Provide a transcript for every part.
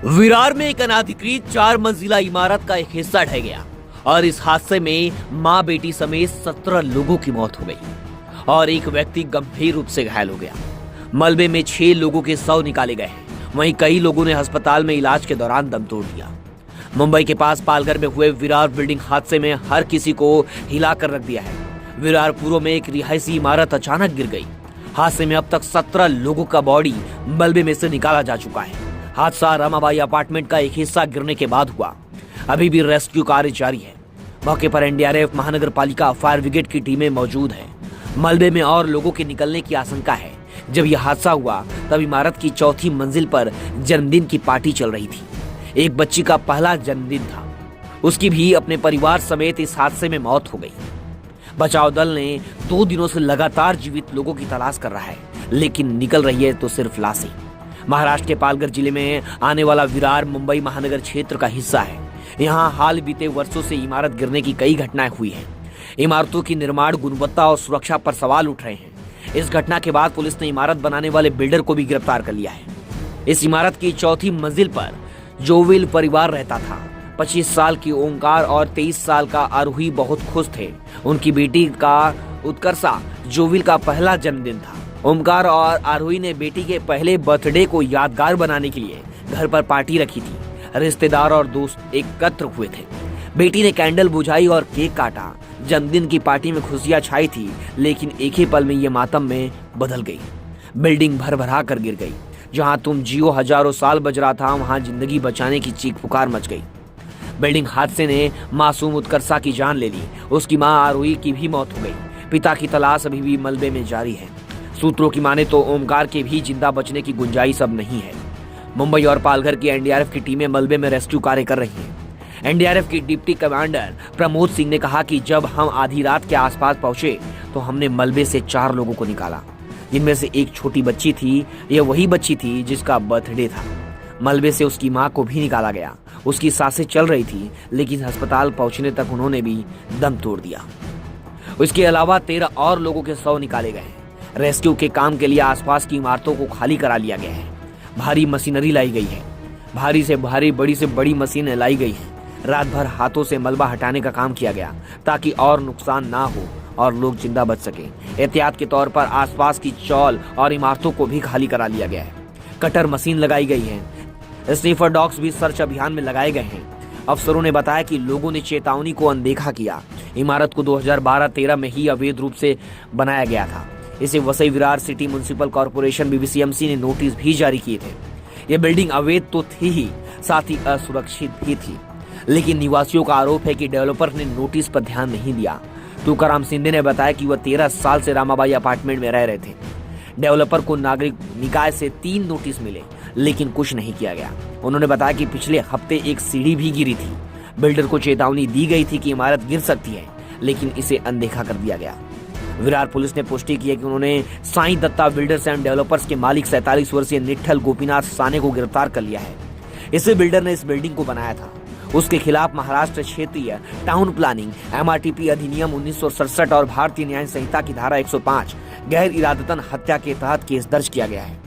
विरार में एक अनाधिकृत 4 मंजिला इमारत का एक हिस्सा ढह गया और इस हादसे में मां बेटी समेत 17 लोगों की मौत हो गई और एक व्यक्ति गंभीर रूप से घायल हो गया। मलबे में 6 लोगों के शव निकाले गए हैं। वहीं कई लोगों ने अस्पताल में इलाज के दौरान दम तोड़ दिया। मुंबई के पास पालघर में हुए विरार बिल्डिंग हादसे में हर किसी को हिलाकर रख दिया है। विरार पूर्व में एक रिहायशी इमारत अचानक गिर गई। हादसे में अब तक 17 लोगों का बॉडी मलबे में से निकाला जा चुका है। हादसा रमाबाई अपार्टमेंट का एक हिस्सा गिरने के बाद हुआ। अभी भी रेस्क्यू कार्य जारी है। मौके पर एनडीआरएफ, महानगर पालिका, फायर ब्रिगेड की टीमें मौजूद हैं। मलबे में और लोगों के निकलने की आशंका है। जब यह हादसा हुआ तब इमारत की 4थी मंजिल पर जन्मदिन की पार्टी चल रही थी। एक बच्ची का पहला जन्मदिन था। उसकी भी अपने परिवार समेत इस हादसे में मौत हो गई। बचाव दल ने 2 दिनों से लगातार जीवित लोगों की तलाश कर रहा है, लेकिन निकल रही है तो सिर्फ लाशें। महाराष्ट्र के पालघर जिले में आने वाला विरार मुंबई महानगर क्षेत्र का हिस्सा है। यहाँ हाल बीते वर्षों से इमारत गिरने की कई घटनाएं हुई हैं। इमारतों की निर्माण गुणवत्ता और सुरक्षा पर सवाल उठ रहे हैं। इस घटना के बाद पुलिस ने इमारत बनाने वाले बिल्डर को भी गिरफ्तार कर लिया है। इस इमारत की 4थी मंजिल पर जोविल परिवार रहता था। 25 साल की ओमकार और 23 साल का आरोही बहुत खुश थे। उनकी बेटी का उत्कर्षा जोविल का पहला जन्मदिन था। ओमकार और आरोही ने बेटी के पहले बर्थडे को यादगार बनाने के लिए घर पर पार्टी रखी थी। रिश्तेदार और दोस्त एकत्र हुए थे। बेटी ने कैंडल बुझाई और केक काटा। जन्मदिन की पार्टी में खुशियां छाई थी, लेकिन एक ही पल में ये मातम में बदल गई। बिल्डिंग भर भरा कर गिर गई। जहां तुम जियो हजारों साल बज रहा था, वहां जिंदगी बचाने की चीख पुकार मच गई। बिल्डिंग हादसे ने मासूम उत्कर्षा की जान ले ली। उसकी मां आरोही की भी मौत हो गई। पिता की तलाश अभी भी मलबे में जारी है। सूत्रों की माने तो ओमकार के भी जिंदा बचने की गुंजाइश अब नहीं है। मुंबई और पालघर की एनडीआरएफ की टीमें मलबे में रेस्क्यू कार्य कर रही हैं। एनडीआरएफ की डिप्टी कमांडर प्रमोद सिंह ने कहा कि जब हम आधी रात के आसपास पहुंचे तो हमने मलबे से 4 लोगों को निकाला, जिनमें से एक छोटी बच्ची थी। यह वही बच्ची थी जिसका बर्थडे था। मलबे से उसकी मां को भी निकाला गया। उसकी सांसें चल रही थी, लेकिन अस्पताल पहुंचने तक उन्होंने भी दम तोड़ दिया। इसके अलावा 13 और लोगों के शव निकाले गए हैं। रेस्क्यू के काम के लिए आसपास की इमारतों को खाली करा लिया गया है। भारी मशीनरी लाई गई है। भारी से भारी, बड़ी से बड़ी मशीनें लाई गई हैं। रात भर हाथों से मलबा हटाने का काम किया गया ताकि और नुकसान ना हो और लोग जिंदा बच सकें। एहतियात के तौर पर आसपास की चौल और इमारतों को भी खाली करा लिया गया है। कटर मशीन लगाई गई है। स्नीफर डॉग्स भी सर्च अभियान में लगाए गए हैं। अफसरों ने बताया कि लोगों ने चेतावनी को अनदेखा किया। इमारत को 2012-13 में ही अवैध रूप से बनाया गया था। इसे Vasai Virar city municipal corporation BVCMC ने नोटिस भी जारी किए थे। यह बिल्डिंग अवैध तो थी ही, साथ ही असुरक्षित भी थी। लेकिन निवासियों का आरोप है कि डेवलपर ने नोटिस पर ध्यान नहीं दिया। तुकाराम सिंधे ने बताया कि वह 13 साल से रमाबाई अपार्टमेंट में रह रहे थे। डेवलपर को नागरिक निकाय से 3 नोटिस मिले, लेकिन कुछ नहीं किया गया। उन्होंने बताया कि पिछले हफ्ते एक सीढ़ी भी गिरी थी। बिल्डर को चेतावनी दी गई थी कि इमारत गिर सकती है, लेकिन इसे अनदेखा कर दिया गया। विरार पुलिस ने पुष्टि की है कि उन्होंने Sai Datta builders and developers के मालिक 47 वर्षीय निट्ठल गोपीनाथ साने को गिरफ्तार कर लिया है। इसी बिल्डर ने इस बिल्डिंग को बनाया था। उसके खिलाफ महाराष्ट्र क्षेत्रीय टाउन प्लानिंग MRTP अधिनियम 1967 और भारतीय न्याय संहिता की धारा 105 गैर इरादतन हत्या के तहत केस दर्ज किया गया है।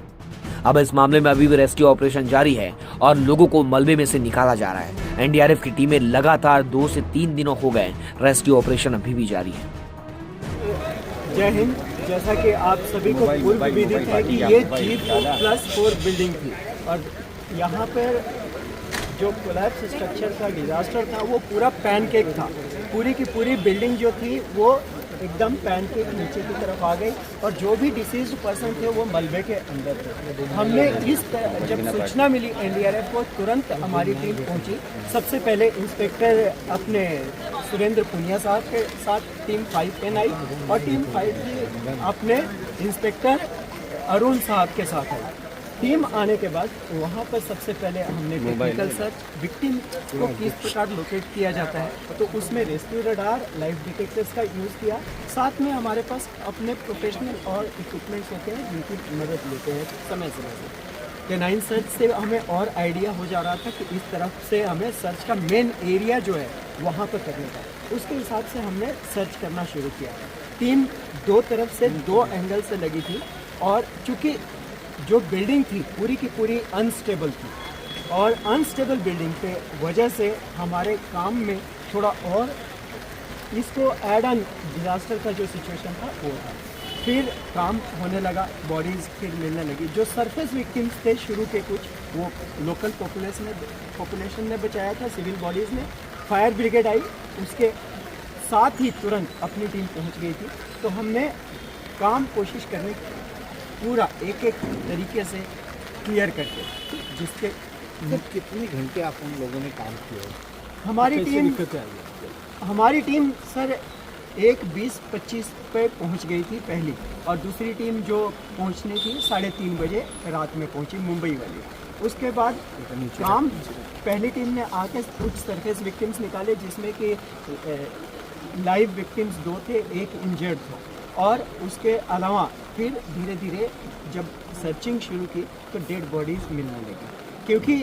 अब इस मामले में अभी भी रेस्क्यू ऑपरेशन जारी है और लोगों को मलबे में से निकाला जा रहा है। एनडीआरएफ की टीमें लगातार 2 से 3 दिनों हो गए। रेस्क्यू ऑपरेशन अभी भी जारी है। जय हिंद। जैसा कि आप सभी को पूर्व विदित है कि ये G+4 बिल्डिंग थी और यहाँ पर जो कोलैप्स स्ट्रक्चर का डिजास्टर था वो पूरा पैनकेक था। पूरी की पूरी बिल्डिंग जो थी वो एकदम पैनकेक नीचे की तरफ आ गई और जो भी डिसीज पर्सन थे वो मलबे के अंदर थे। हमने जब सूचना मिली एनडीआरएफ को, तुरंत हमारी टीम पहुंची। सबसे पहले इंस्पेक्टर अपने सुरेंद्र पुनिया साहब के साथ टीम 5 आई और टीम 5 की अपने इंस्पेक्टर अरुण साहब के साथ आई। टीम आने के बाद वहाँ पर सबसे पहले हमने टेक्निकल सर्च, विक्टिम को किस प्रकार लोकेट किया जाता है, तो उसमें रेस्क्यू रडार, लाइव डिटेक्टर्स का यूज़ किया। साथ में हमारे पास अपने प्रोफेशनल और इक्विपमेंट्स होते हैं जिनकी मदद लेते हैं समय समय से। कैनाइन सर्च से हमें और आइडिया हो जा रहा था कि इस तरफ से हमें सर्च का मेन एरिया जो है वहाँ पर करने का। उसके हिसाब से हमने सर्च करना शुरू किया। टीम 2 तरफ से 2 एंगल से लगी थी और चूँकि जो बिल्डिंग थी पूरी की पूरी अनस्टेबल थी, और अनस्टेबल बिल्डिंग पे वजह से हमारे काम में थोड़ा और इसको एड ऑन डिज़ास्टर का जो सिचुएशन था वो था। फिर काम होने लगा, बॉडीज़ फिर मिलने लगी। जो सरफेस विक्टिम्स थे शुरू के कुछ, वो लोकल पॉपुलेशन ने बचाया था, सिविल बॉडीज़ ने। फायर ब्रिगेड आई, उसके साथ ही तुरंत अपनी टीम पहुंच गई थी। तो हमने काम कोशिश करने की पूरा एक एक तरीके से क्लियर करके, जिसके कितने घंटे आप उन लोगों ने काम किया? हमारी टीम सर 1:20-25 पे पहुंच गई थी पहली, और दूसरी टीम जो पहुंचनी थी 3:30 बजे रात में पहुंची, मुंबई वाली। उसके बाद काम पहली टीम ने आके कुछ सरफेस विक्टिम्स निकाले, जिसमें कि लाइव विक्टिम्स 2 थे, 1 इंजर्ड था। और उसके अलावा फिर धीरे धीरे जब सर्चिंग शुरू की तो डेड बॉडीज़ मिलने लगी, क्योंकि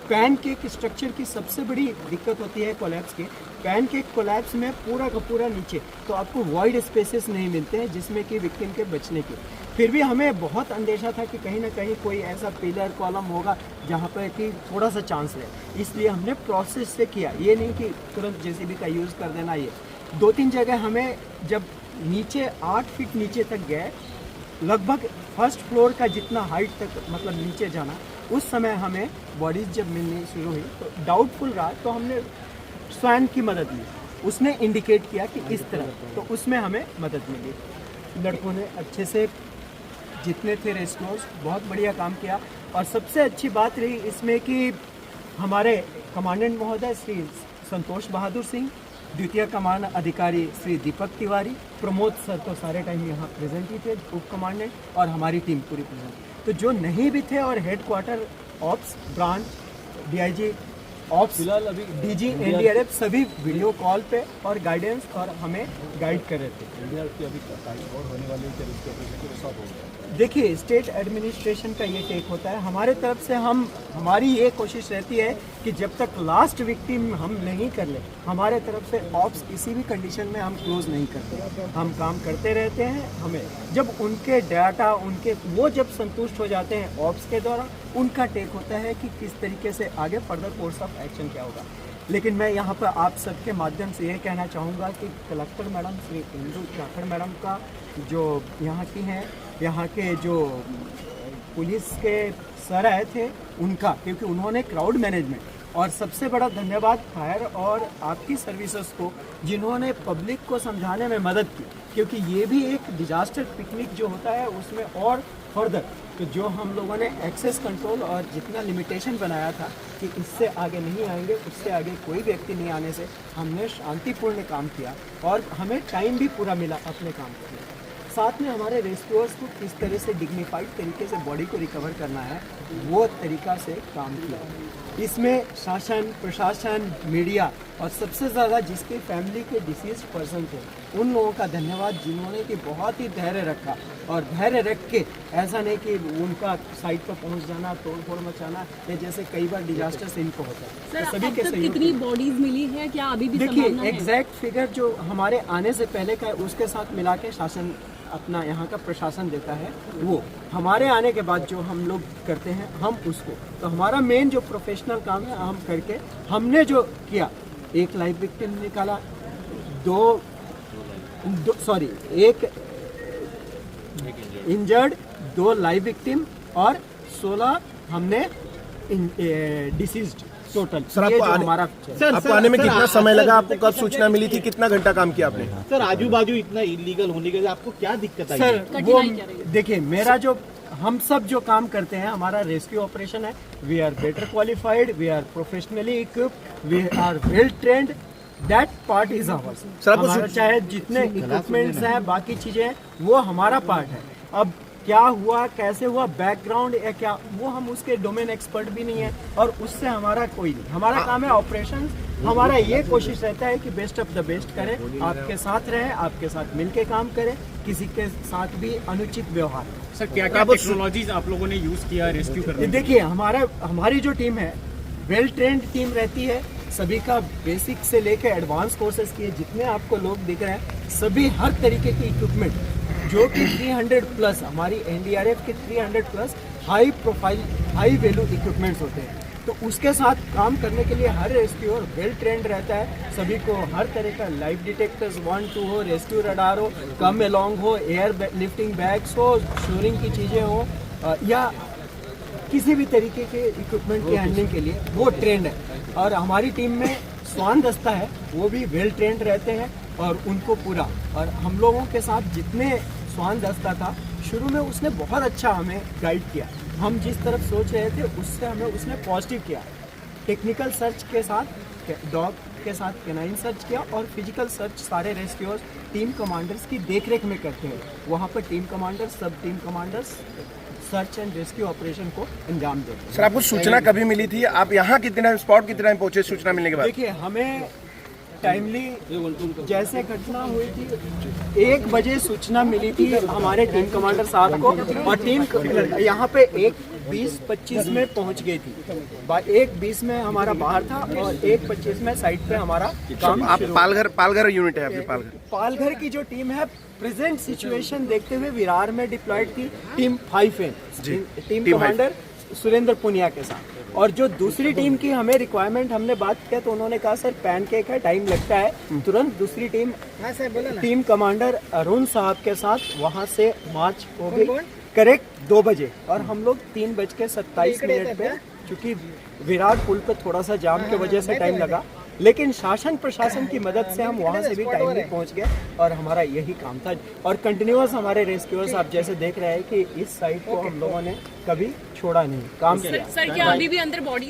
पैनकेक स्ट्रक्चर की सबसे बड़ी दिक्कत होती है कोलैप्स की। पैनकेक कोलैप्स में पूरा का पूरा नीचे तो आपको वॉइड स्पेसेस नहीं मिलते हैं जिसमें कि विक्टिम के बचने के। फिर भी हमें बहुत अंदेशा था कि कहीं ना कहीं कोई ऐसा पिलर कॉलम होगा जहाँ पर कि थोड़ा सा चांस है, इसलिए हमने प्रोसेस से किया। ये नहीं कि तुरंत जेसीबी का यूज़ कर देना। ये 2-3 जगह हमें जब नीचे 8 फीट नीचे तक गए, लगभग फर्स्ट फ्लोर का जितना हाइट तक मतलब नीचे जाना, उस समय हमें बॉडीज़ जब मिलनी शुरू हुई तो डाउटफुल रहा, तो हमने स्वयं की मदद ली। उसने इंडिकेट किया कि इस तरह, तो उसमें हमें मदद मिली। लड़कों ने अच्छे से, जितने थे रेस्क्यूअर्स, बहुत बढ़िया काम किया। और सबसे अच्छी बात रही इसमें कि हमारे कमांडेंट महोदय श्री संतोष बहादुर सिंह, द्वितीय कमान अधिकारी श्री दीपक तिवारी, प्रमोद सर तो सारे टाइम यहाँ प्रेजेंट ही थे, उप कमांडेंट, और हमारी टीम पूरी प्रेजेंट। तो जो नहीं भी थे और head quarter ops branch, DIG ops, फिलहाल अभी डीजी एनडीआरएफ, सभी वीडियो कॉल पे और गाइडेंस और हमें गाइड कर रहे थे। एनडीआरएफ की अभी और होने वाली है, देखिए स्टेट एडमिनिस्ट्रेशन का ये टेक होता है। हमारे तरफ से हमारी ये कोशिश रहती है कि जब तक लास्ट विक्टिम हम नहीं कर ले, हमारे तरफ से ऑप्स किसी भी कंडीशन में हम क्लोज नहीं करते। हम काम करते रहते हैं। हमें जब उनके डाटा वो जब संतुष्ट हो जाते हैं ऑप्स के द्वारा, उनका टेक होता है कि किस तरीके से आगे फर्दर कोर्स ऑफ एक्शन क्या होगा। लेकिन मैं यहाँ पर आप सबके माध्यम से ये कहना चाहूँगा कि collector madam Shri Indu Jakhar madam का, जो यहाँ की हैं, यहाँ के जो पुलिस के सर आए थे उनका, क्योंकि उन्होंने क्राउड मैनेजमेंट, और सबसे बड़ा धन्यवाद फायर और आपकी सर्विसेज को जिन्होंने पब्लिक को समझाने में मदद की, क्योंकि ये भी एक डिजास्टर पिकनिक जो होता है उसमें और फर्दर तो जो हम लोगों ने एक्सेस कंट्रोल और जितना लिमिटेशन बनाया था कि इससे आगे नहीं आएंगे, उससे आगे कोई व्यक्ति नहीं आने से हमने शांतिपूर्ण काम किया और हमें टाइम भी पूरा मिला अपने काम करने का। साथ में हमारे रेस्क्यूअर्स को किस तरह से डिग्निफाइड तरीके से बॉडी को रिकवर करना है वो तरीका से काम किया। इसमें शासन, प्रशासन, मीडिया और सबसे ज़्यादा जिसके फैमिली के डिसीज पर्सन थे उन लोगों का धन्यवाद, जिन्होंने कि बहुत ही धैर्य रखा। और धैर्य रख के ऐसा नहीं कि उनका साइट पर पहुंच जाना, तोड़ फोड़ मचाना, या जैसे कई बार डिजास्टर से इनको होता है। सर, तो सभी के अब तक कितनी बॉडीज मिली है, क्या अभी भी देखिए एग्जैक्ट फिगर जो हमारे आने से पहले का है उसके साथ मिला के शासन अपना यहाँ का प्रशासन देता है, वो हमारे आने के बाद जो हम लोग करते हैं हम उसको, तो हमारा मेन जो प्रोफेशनल काम है हम करके हमने जो किया, एक लाइव विक्टिम निकाला, एक इंजर्ड, 2 लाइव विक्टिम और 16 हमने डिसीज्ड टोटल। सर आपको आने में कितना समय लगा? आपको कब सूचना मिली थी? कितना घंटा काम किया आपने? सर आजू बाजू इतना इलीगल होने के बाद आपको क्या दिक्कत आई? सर वो देखिए, मेरा जो हम सब जो काम करते हैं, हमारा रेस्क्यू ऑपरेशन है, we are better qualified, we are professionally equipped, we are well trained, that part is ours. हमारा चाहे जितने इक्विपमेंट्स हैं, बाकी चीजें हैं, वो हमारा पार्ट है। अब क्या हुआ, कैसे हुआ, बैकग्राउंड या क्या, वो हम उसके डोमेन एक्सपर्ट भी नहीं है और उससे हमारा कोई नहीं। हमारा काम है ऑपरेशन। हमारा ये कोशिश रहता है कि बेस्ट ऑफ द बेस्ट करें, आपके साथ रहें, आपके साथ मिलके काम करें, किसी के साथ भी अनुचित व्यवहार। सर क्या क्या टेक्नोलॉजीज आप लोगों ने यूज किया रेस्क्यू करने में? देखिए हमारी जो टीम है वेल ट्रेंड टीम रहती है, सभी का बेसिक से लेकर एडवांस कोर्सेज किए, जितने आपको लोग दिख रहे हैं सभी हर तरीके की इक्विपमेंट जो कि 300 प्लस, हमारी एनडीआरएफ के 300 plus high profile high value equipments होते हैं, तो उसके साथ काम करने के लिए हर रेस्क्यूअर वेल ट्रेंड रहता है। सभी को हर तरह का लाइफ डिटेक्टर्स 1 2 हो, रेस्क्यू रडार हो, कम अलोंग हो, एयर लिफ्टिंग बैग्स हो, शोरिंग की चीज़ें हो, या किसी भी तरीके के इक्विपमेंट की हैंडलिंग के लिए वो ट्रेंड है। और हमारी टीम में स्वान दस्ता है, वो भी वेल ट्रेंड रहते हैं और उनको पूरा, और हम लोगों के साथ जितने स्वान दस्ता था शुरू में उसने बहुत अच्छा हमें गाइड किया। हम जिस तरफ सोच रहे थे उससे हमें उसने पॉजिटिव किया। टेक्निकल सर्च के साथ, डॉग के साथ कैनाइन सर्च किया, और फिजिकल सर्च सारे रेस्क्यूअर्स टीम कमांडर्स की देखरेख में करते हैं। वहाँ पर टीम कमांडर्स, सब team commanders search and rescue operation को अंजाम देते हैं। सर आपको सूचना कभी मिली थी? आप यहाँ कितने स्पॉट कितना टाइम पहुंचे सूचना मिलने के बाद? देखिए, हमें टाइमली जैसे घटना हुई थी 1 बजे सूचना मिली थी हमारे टीम कमांडर साहब को, और टीम यहाँ पे 1:20-25 में पहुँच गई थी। 1:20 में हमारा बाहर था और 1:25 में साइट पे हमारा काम आप शुरू। पालघर यूनिट है आपकी? पालघर की जो टीम है प्रेजेंट सिचुएशन देखते हुए विरार में डिप्लॉयड थी team 5N, team commander Surendra Punia के साथ। और जो दूसरी टीम की हमें रिक्वायरमेंट हमने बात किया तो उन्होंने कहा सर पैनकेक है, टाइम लगता है। तुरंत दूसरी टीम कमांडर अरुण साहब के साथ वहां से मार्च हो गई करेक्ट 2 बजे, और हम लोग 3:27 पे, चूंकि विराट पुल पे थोड़ा सा जाम की वजह से टाइम लगा, लेकिन शासन प्रशासन की मदद से हम वहां से भी टाइम में पहुंच गए और हमारा यही काम था। और कंटिन्यूअस हमारे रेस्क्यूअर्स आप जैसे देख रहे हैं कि इस साइट को हम लोगों ने कभी छोड़ा नहीं, काम किया। सर क्या अभी भी अंदर बॉडी